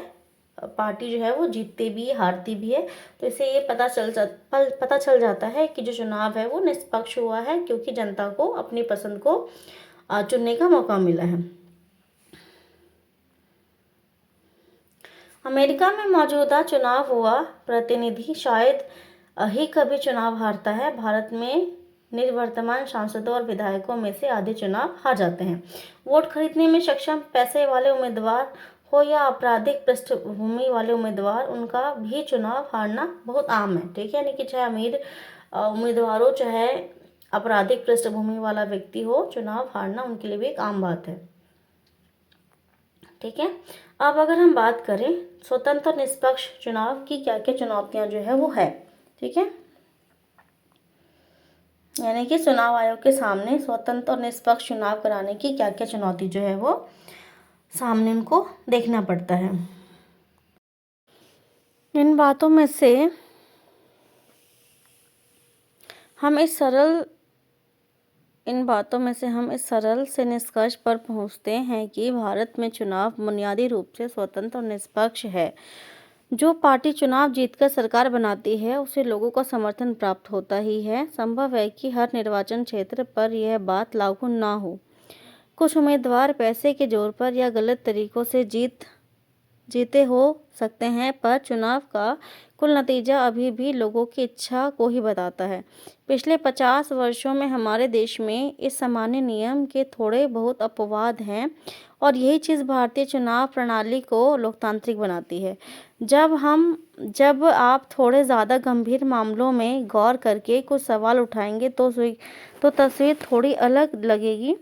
पार्टी जो है वो जीतती भी है, हारती भी है। तो इससे ये पता चल जाता है कि जो चुनाव है वो निष्पक्ष हुआ है, क्योंकि जनता को अपनी पसंद को चुनने का मौका मिला है। अमेरिका में मौजूदा चुनाव हुआ प्रतिनिधि शायद ही कभी चुनाव हारता है। भारत में निवर्तमान सांसदों और विधायकों में से आधे चुनाव हार जाते हैं। वोट खरीदने में सक्षम पैसे वाले उम्मीदवार हो या आपराधिक पृष्ठभूमि वाले उम्मीदवार, उनका भी चुनाव हारना बहुत आम है। ठीक है, यानी कि चाहे अमीर उम्मीदवार हो, चाहे आपराधिक पृष्ठभूमि वाला व्यक्ति हो, चुनाव हारना उनके लिए भी एक आम बात है। ठीक है, अब अगर हम बात करें स्वतंत्र और निष्पक्ष चुनाव की क्या क्या चुनौतियां जो है वो है। ठीक है, यानी कि चुनाव आयोग के सामने स्वतंत्र और निष्पक्ष चुनाव कराने की क्या क्या चुनौती जो है वो सामने उनको देखना पड़ता है। इन बातों में से हम इस सरल से निष्कर्ष पर पहुंचते हैं कि भारत में चुनाव बुनियादी रूप से स्वतंत्र और निष्पक्ष है। जो पार्टी चुनाव जीतकर सरकार बनाती है उसे लोगों का समर्थन प्राप्त होता ही है। संभव है कि हर निर्वाचन क्षेत्र पर यह बात लागू ना हो। कुछ उम्मीदवार पैसे के जोर पर या गलत तरीकों से जीते हो सकते हैं, पर चुनाव का कुल नतीजा अभी भी लोगों की इच्छा को ही बताता है। पिछले 50 वर्षों में हमारे देश में इस सामान्य नियम के थोड़े बहुत अपवाद हैं, और यही चीज़ भारतीय चुनाव प्रणाली को लोकतांत्रिक बनाती है। जब आप थोड़े ज़्यादा गंभीर मामलों में गौर करके कुछ सवाल उठाएंगे तो तस्वीर थोड़ी अलग लगेगी।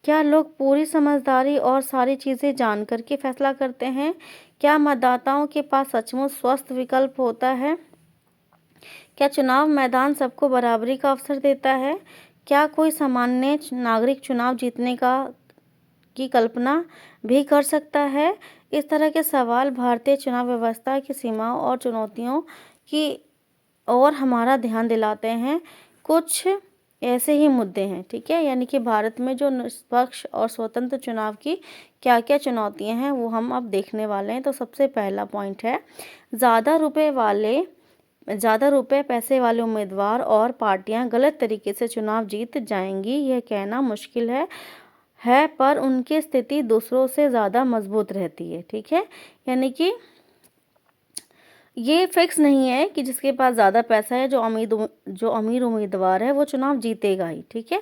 क्या लोग पूरी समझदारी और सारी चीज़ें जान करके फैसला करते हैं? क्या मतदाताओं के पास सचमुच स्वस्थ विकल्प होता है? क्या चुनाव मैदान सबको बराबरी का अवसर देता है? क्या कोई सामान्य नागरिक चुनाव जीतने की कल्पना भी कर सकता है? इस तरह के सवाल भारतीय चुनाव व्यवस्था की सीमाओं और चुनौतियों की ओर हमारा ध्यान दिलाते हैं। कुछ ऐसे ही मुद्दे हैं। ठीक है, यानी कि भारत में जो निष्पक्ष और स्वतंत्र चुनाव की क्या क्या चुनौतियां हैं वो हम अब देखने वाले हैं। तो सबसे पहला पॉइंट है, ज़्यादा रुपए पैसे वाले उम्मीदवार और पार्टियां गलत तरीके से चुनाव जीत जाएंगी। यह कहना मुश्किल है, पर उनकी स्थिति दूसरों से ज़्यादा मजबूत रहती है। ठीक है, यानी कि ये फिक्स नहीं है कि जिसके पास ज़्यादा पैसा है, जो अमीर उम्मीदवार है, वो चुनाव जीतेगा ही। ठीक है,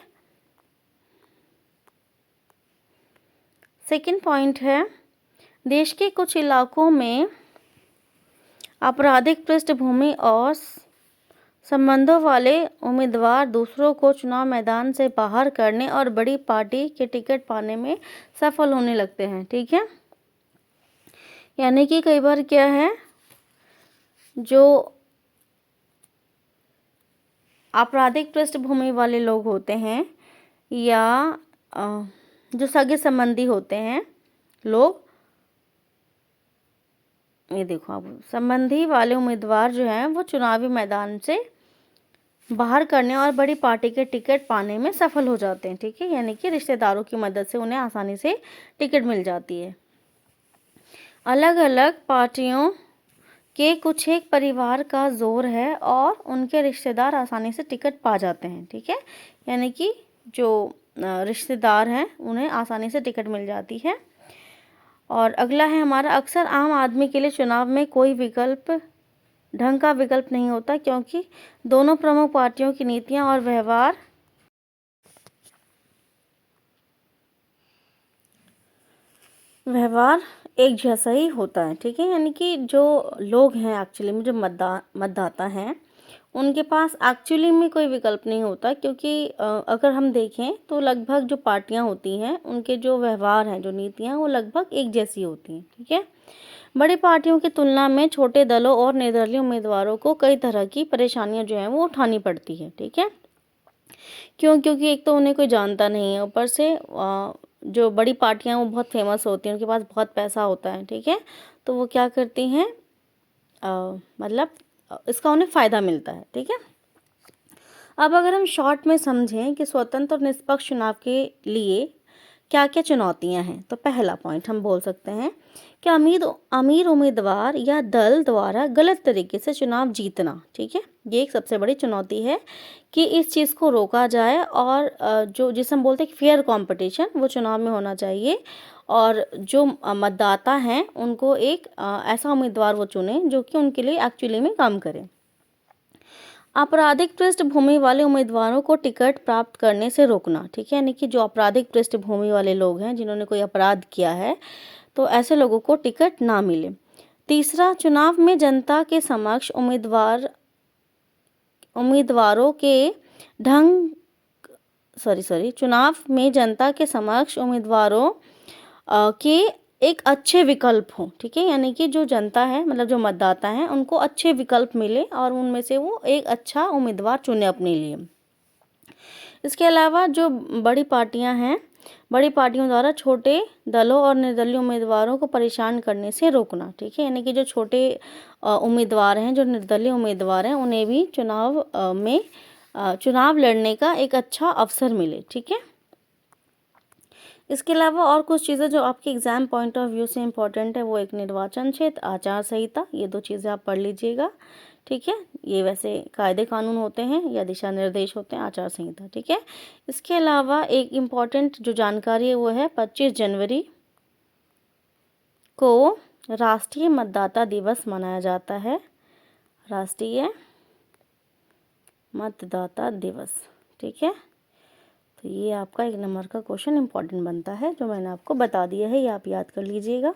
सेकंड पॉइंट है, देश के कुछ इलाकों में आपराधिक पृष्ठभूमि और संबंधों वाले उम्मीदवार दूसरों को चुनाव मैदान से बाहर करने और बड़ी पार्टी के टिकट पाने में सफल होने लगते हैं। ठीक है, यानी कि कई बार क्या है, जो आपराधिक पृष्ठभूमि वाले लोग होते हैं या जो सगे संबंधी होते हैं लोग, ये देखो, अब संबंधी वाले उम्मीदवार जो हैं वो चुनावी मैदान से बाहर करने और बड़ी पार्टी के टिकट पाने में सफल हो जाते हैं। ठीक है, यानी कि रिश्तेदारों की मदद से उन्हें आसानी से टिकट मिल जाती है। अलग अलग पार्टियों के कुछ एक परिवार का जोर है और उनके रिश्तेदार आसानी से टिकट पा जाते हैं। ठीक है, यानी कि जो रिश्तेदार हैं उन्हें आसानी से टिकट मिल जाती है। और अगला है हमारा, अक्सर आम आदमी के लिए चुनाव में कोई ढंग का विकल्प नहीं होता, क्योंकि दोनों प्रमुख पार्टियों की नीतियां और व्यवहार एक जैसा ही होता है। ठीक है, यानी कि जो लोग हैं एक्चुअली में, जो मतदाता हैं, उनके पास एक्चुअली में कोई विकल्प नहीं होता, क्योंकि अगर हम देखें तो लगभग जो पार्टियां होती हैं उनके जो व्यवहार हैं, जो नीतियां, वो लगभग एक जैसी होती हैं। ठीक है, बड़ी पार्टियों की तुलना में छोटे दलों और निर्दलीय उम्मीदवारों को कई तरह की परेशानियां जो हैं वो उठानी पड़ती है। ठीक है, क्योंकि एक तो उन्हें कोई जानता नहीं है, ऊपर से जो बड़ी पार्टियां वो बहुत फेमस होती हैं, उनके पास बहुत पैसा होता है। ठीक है, तो वो क्या करती हैं, मतलब इसका उन्हें फ़ायदा मिलता है। ठीक है, अब अगर हम शॉर्ट में समझें कि स्वतंत्र और निष्पक्ष चुनाव के लिए क्या क्या चुनौतियां हैं। तो पहला पॉइंट हम बोल सकते हैं कि अमीर उम्मीदवार या दल द्वारा गलत तरीके से चुनाव जीतना। ठीक है, ये एक सबसे बड़ी चुनौती है कि इस चीज़ को रोका जाए और जो जिसे हम बोलते हैं फेयर कंपटीशन वो चुनाव में होना चाहिए और जो मतदाता हैं उनको एक ऐसा उम्मीदवार वो चुने जो कि उनके लिए एक्चुअली में काम करे। आपराधिक पृष्ठभूमि वाले उम्मीदवारों को टिकट प्राप्त करने से रोकना। ठीक है, यानी कि जो आपराधिक पृष्ठभूमि वाले लोग हैं जिन्होंने कोई अपराध किया है तो ऐसे लोगों को टिकट ना मिले। तीसरा, चुनाव में जनता के समक्ष उम्मीदवारों के ढंग चुनाव में जनता के समक्ष उम्मीदवारों के एक अच्छे विकल्प हों। ठीक है, यानी कि जो जनता है मतलब जो मतदाता हैं उनको अच्छे विकल्प मिले और उनमें से वो एक अच्छा उम्मीदवार चुने अपने लिए। इसके अलावा जो बड़ी पार्टियां हैं, बड़ी पार्टियों द्वारा छोटे दलों और निर्दलीय उम्मीदवारों को परेशान करने से रोकना। ठीक है, यानी कि जो छोटे उम्मीदवार हैं, जो निर्दलीय उम्मीदवार हैं, उन्हें भी चुनाव लड़ने का एक अच्छा अवसर मिले। ठीक है, इसके अलावा और कुछ चीज़ें जो आपके एग्ज़ाम पॉइंट ऑफ व्यू से इम्पॉर्टेंट है वो एक निर्वाचन क्षेत्र, आचार संहिता, ये 2 चीज़ें आप पढ़ लीजिएगा। ठीक है, ये वैसे कायदे कानून होते हैं या दिशा निर्देश होते हैं, आचार संहिता। ठीक है, इसके अलावा एक इम्पॉर्टेंट जो जानकारी है वो है 25 जनवरी को राष्ट्रीय मतदाता दिवस मनाया जाता है, राष्ट्रीय मतदाता दिवस। ठीक है, तो ये आपका 1 नंबर का क्वेश्चन इम्पॉर्टेंट बनता है जो मैंने आपको बता दिया है, ये आप याद कर लीजिएगा।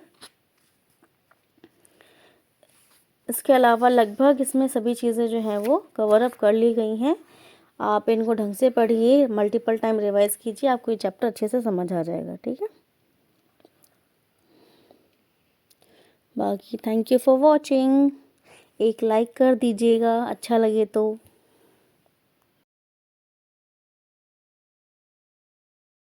इसके अलावा लगभग इसमें सभी चीज़ें जो हैं वो कवर अप कर ली गई हैं। आप इनको ढंग से पढ़िए, मल्टीपल टाइम रिवाइज कीजिए, आपको ये चैप्टर अच्छे से समझ आ जाएगा। ठीक है, बाकी थैंक यू फॉर वॉचिंग। एक लाइक कर दीजिएगा अच्छा लगे तो।